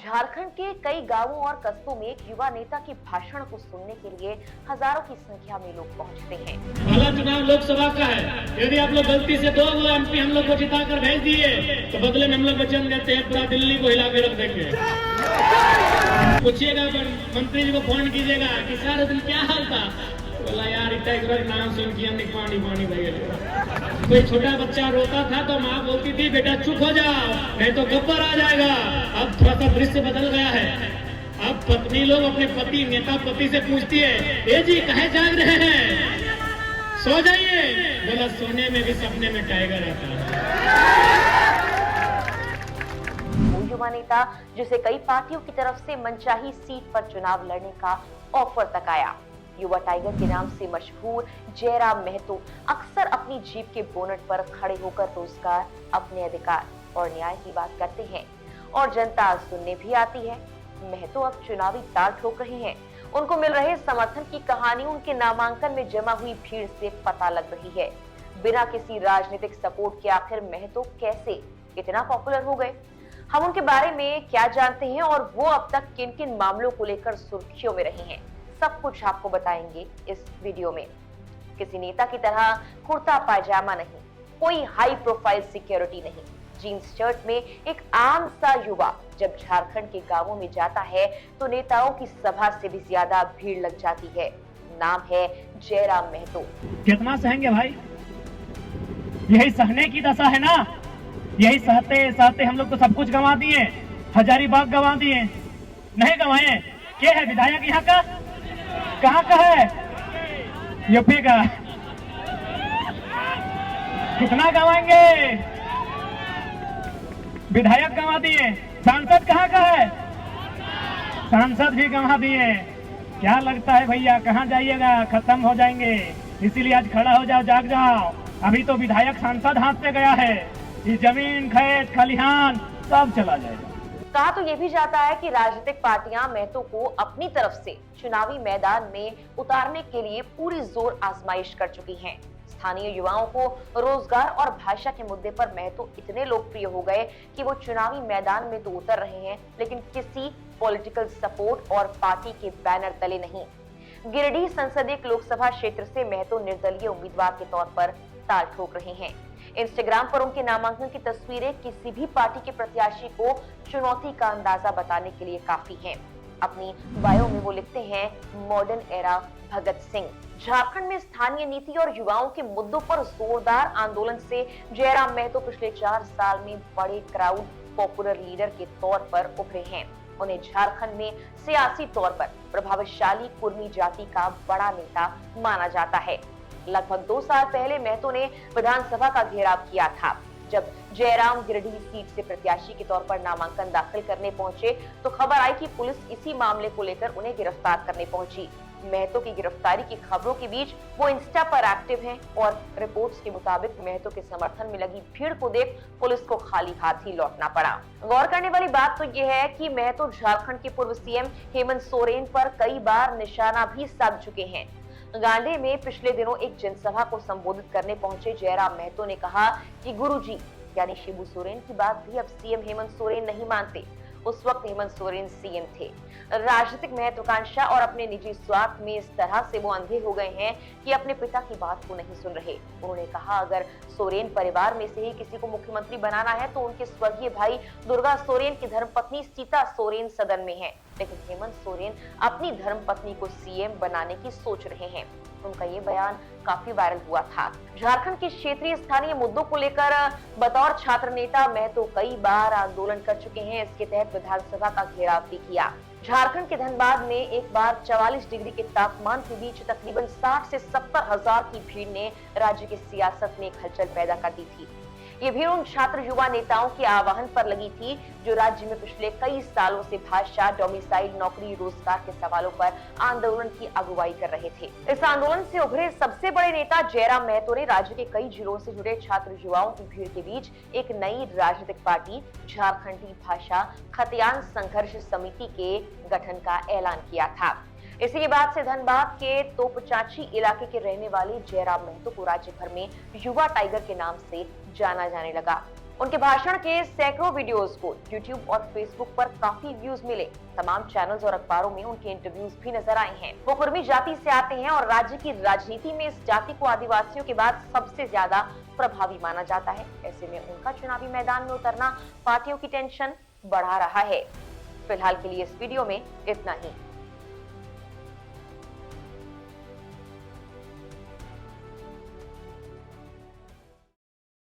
झारखंड के कई गांवों और कस्बों में एक युवा नेता के भाषण को सुनने के लिए हजारों की संख्या में लोग पहुंचते हैं। पहला चुनाव लोकसभा का है। यदि आप लोग गलती से 2 एमपी हम लोग को जिता कर भेज दिए तो बदले में हम लोग वचन देते हैं पूरा दिल्ली को हिला के रख देंगे। पूछिएगा मंत्री जी को फोन कीजिएगा कि सारे दिन क्या हाल था, बोला यार इतना नाम सुन के हमने पानी पानी भैया। कोई छोटा बच्चा रोता था तो माँ बोलती थी बेटा चुप हो जाओ नहीं तो गब्बर आ जाएगा। अब थोड़ा सा दृश्य बदल गया है। अब पत्नी लोग अपने पति नेता पति से पूछती है ए जी कहे जाग रहे हैं, सो जाइए। बोला सोने में भी सपने में टाइगर आता है। वो युवा नेता जिसे कई पार्टियों की तरफ से मनचाही सीट पर चुनाव लड़ने का ऑफर तक आया। युवा टाइगर के नाम से मशहूर जयराम महतो अक्सर अपनी जीप के बोनट पर खड़े होकर रोजगार, अपने अधिकार और न्याय की बात करते हैं और जनता सुनने भी आती है। महतो अब चुनावी ताल ठोक रहे हैं। उनको मिल रहे समर्थन की कहानी उनके नामांकन में जमा हुई भीड़ से पता लग रही है। बिना किसी राजनीतिक सपोर्ट के आखिर महतो कैसे इतना पॉपुलर हो गए, हम उनके बारे में क्या जानते हैं और वो अब तक किन किन मामलों को लेकर सुर्खियों में रहे हैं, सब कुछ आपको बताएंगे इस वीडियो में। किसी नेता की तरह कुर्ता पायजामा नहीं, कोई हाई प्रोफाइल सिक्योरिटी नहीं, जीन्स शर्ट में एक आम सा युवा जब झारखंड के गांवों में जाता है तो नेताओं की सभा से भी ज्यादा भीड़ लग जाती है। नाम है जयराम महतो। कितना सहेंगे भाई, यही सहने की दशा है ना। यही सहते सहते हम लोग तो सब कुछ गंवा दिए। हजारीबाग गंवा दिए, नहीं गंवाए। क्या है विधायक यहाँ का, कहाँ का है, यूपी का। कितना गंवाएंगे, विधायक गंवा दिए, सांसद कहाँ का है, सांसद भी गंवा दिए। क्या लगता है भैया कहाँ जाइएगा, खत्म हो जाएंगे। इसीलिए आज खड़ा हो जाओ, जाग जाओ। अभी तो विधायक सांसद हाथ से गया है, ये जमीन खेत खलिहान सब चला जाएगा। कहा तो ये भी जाता है कि राजनीतिक पार्टियां महतो को अपनी तरफ से चुनावी मैदान में उतारने के लिए पूरी जोर आजमाइश कर चुकी हैं। स्थानीय युवाओं को रोजगार और भाषा के मुद्दे पर महतो इतने लोकप्रिय हो गए कि वो चुनावी मैदान में तो उतर रहे हैं लेकिन किसी पॉलिटिकल सपोर्ट और पार्टी के बैनर तले नहीं। गिरिडीह संसदीय लोकसभा क्षेत्र से महतो निर्दलीय उम्मीदवार के तौर पर ताल ठोक रहे हैं। इंस्टाग्राम पर उनके नामांकन की तस्वीरें किसी भी पार्टी के प्रत्याशी को चुनौती का अंदाजा बताने के लिए काफी हैं। अपनी बायो में वो लिखते हैं मॉडर्न एरा भगत सिंह। झारखंड में स्थानीय नीति और युवाओं के मुद्दों पर जोरदार आंदोलन से जयराम महतो पिछले 4 साल में बड़े क्राउड पॉपुलर लीडर के तौर पर उभरे हैं। उन्हें झारखंड में सियासी तौर पर प्रभावशाली कुर्मी जाति का बड़ा नेता माना जाता है। लगभग 2 साल पहले महतो ने विधानसभा का घेराव किया था। जब जयराम गिरिडीह सीट से प्रत्याशी के तौर पर नामांकन दाखिल करने पहुंचे तो खबर आई कि पुलिस इसी मामले को लेकर उन्हें गिरफ्तार करने पहुंची। महतो की गिरफ्तारी की खबरों के बीच वो इंस्टा पर एक्टिव हैं और रिपोर्ट्स के मुताबिक महतो के समर्थन में लगी भीड़ को देख पुलिस को खाली हाथ ही लौटना पड़ा। गौर करने वाली बात तो यह है कि महतो झारखंड के पूर्व सीएम हेमंत सोरेन पर कई बार निशाना भी साध चुके हैं। गांधी में पिछले दिनों एक जनसभा को संबोधित करने पहुंचे जयराम महतो ने कहा कि गुरुजी यानी शिबू सोरेन की बात भी अब सीएम हेमंत सोरेन नहीं मानते। उस वक्त हेमंत सोरेन सीएम थे। राजनीतिक महत्वाकांक्षा और अपने निजी स्वार्थ में इस तरह से वो अंधे हो गए हैं कि अपने पिता की बात को नहीं सुन रहे। उन्होंने कहा अगर सोरेन परिवार में से ही किसी को मुख्यमंत्री बनाना है तो उनके स्वर्गीय भाई दुर्गा सोरेन की धर्मपत्नी सीता सोरेन सदन में है, लेकिन हेमंत सोरेन अपनी धर्मपत्नी को सीएम बनाने की सोच रहे हैं। उनका ये बयान काफी वायरल हुआ था। झारखंड के क्षेत्रीय स्थानीय मुद्दों को लेकर बतौर छात्र नेता महतो कई बार आंदोलन कर चुके हैं। इसके तहत विधानसभा का घेराव भी किया। झारखंड के धनबाद में एक बार 44 डिग्री के तापमान के बीच तकरीबन 60 से 70 हजार की भीड़ ने राज्य की सियासत में एक हलचल पैदा कर दी थी। ये भीड़ उन छात्र युवा नेताओं के आह्वान पर लगी थी जो राज्य में पिछले कई सालों से भाषा, डोमिसाइल, नौकरी, रोजगार के सवालों पर आंदोलन की अगुवाई कर रहे थे। इस आंदोलन से उभरे सबसे बड़े नेता जयराम महतो ने राज्य के कई जिलों से जुड़े छात्र युवाओं की भीड़ के बीच एक नई राजनीतिक पार्टी झारखंडी भाषा खतियान संघर्ष समिति के गठन का ऐलान किया था। इसी के बाद से धनबाद के तोपचाची इलाके के रहने वाले जयराम महतो को राज्य भर में युवा टाइगर के नाम से जाना जाने लगा। उनके भाषण के सैकड़ों वीडियोस को यूट्यूब और फेसबुक पर काफी व्यूज मिले। तमाम चैनल्स और अखबारों में उनके इंटरव्यूज भी नजर आए हैं। वो कुर्मी जाति से आते हैं और राज्य की राजनीति में इस जाति को आदिवासियों के बाद सबसे ज्यादा प्रभावी माना जाता है। ऐसे में उनका चुनावी मैदान में उतरना पार्टियों की टेंशन बढ़ा रहा है। फिलहाल के लिए इस वीडियो में इतना ही।